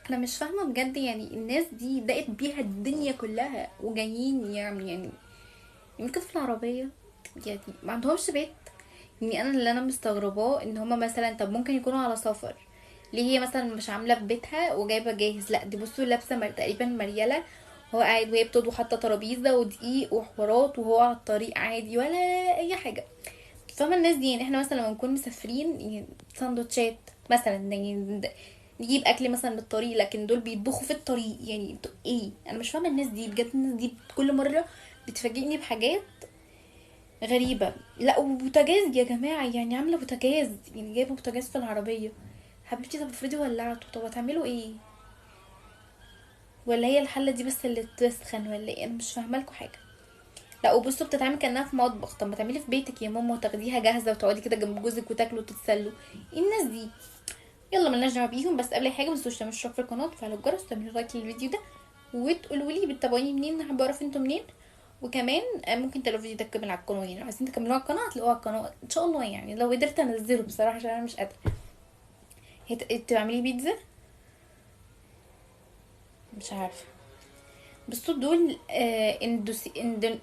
انا مش فاهمه بجد، يعني الناس دي دقت بيها الدنيا كلها وجايين يعني يمكن في العربيه، يعني ما عندهمش بيت. يعني انا اللي انا مستغرباه ان هما مثلا، طب ممكن يكونوا على سفر، ليه هي مثلا مش عامله في بيتها وجايبه جاهز؟ لا دي بصوا لابسه تقريبا مريله، هو قاعد وهي بتطبخ حاطه ترابيزه ودقيق وحوارات وهو على الطريق عادي ولا اي حاجه. فاهمه الناس دي؟ يعني احنا مثلا لما نكون مسافرين يعني سندوتشات مثلا، يعني نجيب اكل مثلا من الطريق، لكن دول بيطبخوا في الطريق. يعني انتوا ايه؟ انا مش فاهمه الناس دي بجد. الناس دي كل مره بتفاجئني بحاجات غريبة. لا وبوتاجاز يا جماعة، يعني عاملة بوتاجاز، يعني جايبة بوتاجاز في العربية. حبيبتي طب افرضي ولعته، طب هتعملوا ايه؟ ولا هي الحلة دي بس اللي تسخن ولا ايه؟ انا مش فاهمة لكم حاجة. لا وبصوا بتتعمل كأنها في مطبخ، طب ما تعملي في بيتك يا ماما وتاخديها جاهزة وتقعدي كده جنب جوزك وتاكلوا وتتسلوا. ايه الناس دي؟ يلا ملناش دعوة بيهم. بس قبل اي حاجة متنسوش تعملوا اشتراك في القناة وتفعلوا الجرس وتعملوا لايك للفيديو ده، وتقولوا لي بتتابعوني منين، انا حابة اعرف انتوا منين. وكمان ممكن تلاقوا الفيديو ده كامل على القناه، يعني لو عايزين تكملوه على القناه هتلاقوه على القناه ان شاء الله. يعني لو قدرت انزله بصراحه عشان انا مش قادره. تعملي بيتزا؟ مش عارفه. بصوا دول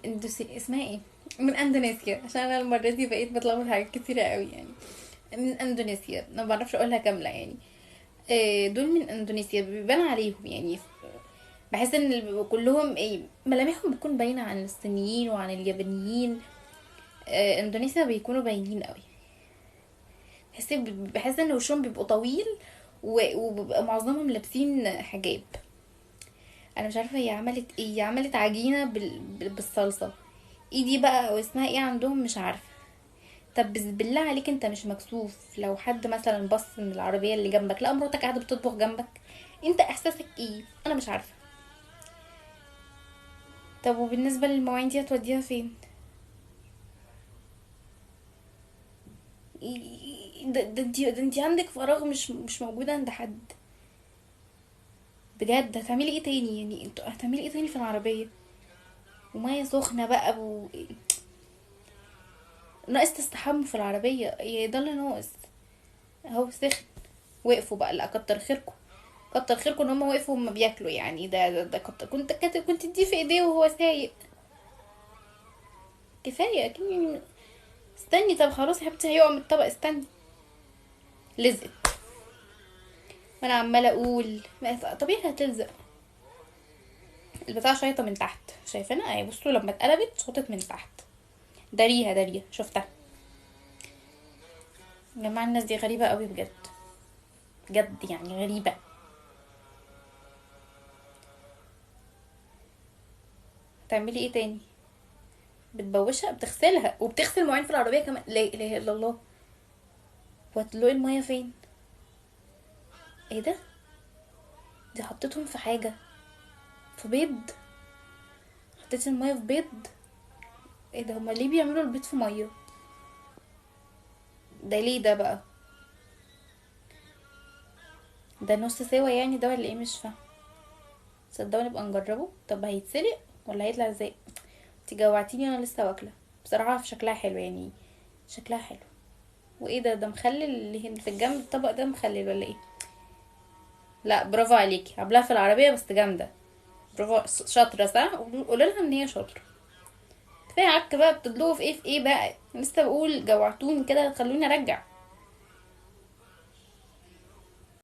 اندوسي اسمها ايه، من اندونيسيا، عشان انا المره دي بقيت بتلخبط حاجات كتيره قوي يعني. من اندونيسيا، ما بعرفش اقولها كامله يعني. دول من اندونيسيا، بيبان عليهم يعني. بحس ان كلهم ايه، ملامحهم بتكون باينه عن الصينيين وعن اليابانيين. اندونيسيا بيكونوا باينين قوي. بحس ان وشهم بيبقوا طويل وبيبقى معظمهم لابسين حجاب. انا مش عارفه هي عملت ايه، عملت عجينه بالصلصه. ايه دي بقى او اسمها ايه عندهم مش عارفه. طب بالله عليك انت مش مكسوف لو حد مثلا بص من العربيه اللي جنبك لقى مراتك قاعده بتطبخ جنبك؟ انت احساسك ايه؟ انا مش عارفه. طب وبالنسبه للمواعين دي هتوديها فين؟ ده انتي عندك فراغ مش موجوده عند حد. بجد هتعملي ايه تاني؟ يعني انتوا هتعملي ايه تاني في العربيه؟ ومية سخنة بقى ناقص تستحموا في العربية، ايه ده اللي ناقص؟ اهو سخن. وقفوا بقى، لا كتر خيركم. كتر خيركم ان هم وقفوا وهم بياكلوا، يعني ده كنت تديه في ايديه وهو سايق. كفاية اكيد يعني. استني طب خلاص يا حبيبتي هيقع من الطبق، استني. لزقت. وانا عمالة اقول طبيعي هتلزق. البتاع شايطة من تحت، شايفينها اهي، بصوا لما اتقلبت شطت من تحت. داريها شفتها. يا جماعة الناس دي غريبة قوي بجد. بجد يعني غريبة. تعملي ايه تاني؟ بتبوشها، بتغسلها وبتغسل مواعين في العربيه كمان، لا اله الا الله. وهتدلقي الميه فين؟ ايه ده؟ دي حطيتهم في حاجه، في بيض. حطيت الميه في بيض. ايه ده؟ هما ليه بيعملوا البيض في ميه؟ ده ليه ده بقى؟ ده نص سوا يعني ده ولا ايه؟ مش فاهم. صدقوني نبقى نجربه. طب هيتسلق ولا هيطلع ازاي؟ انت جوعتيني، انا لسه واكله بصراحه. في شكلها حلو يعني، شكلها حلو. وايه ده مخلل اللي هنا في الجنب الطبق ده مخلل ولا ايه؟ لا برافو عليكي، عاملاها في العربيه بس جامده. برافو شاطرة صح. قولي لها ان هي شاطرة. كفاية عك بقى، بتطلبوا في ايه بقى؟ لسه بقول جوعتوني كده خلوني ارجع.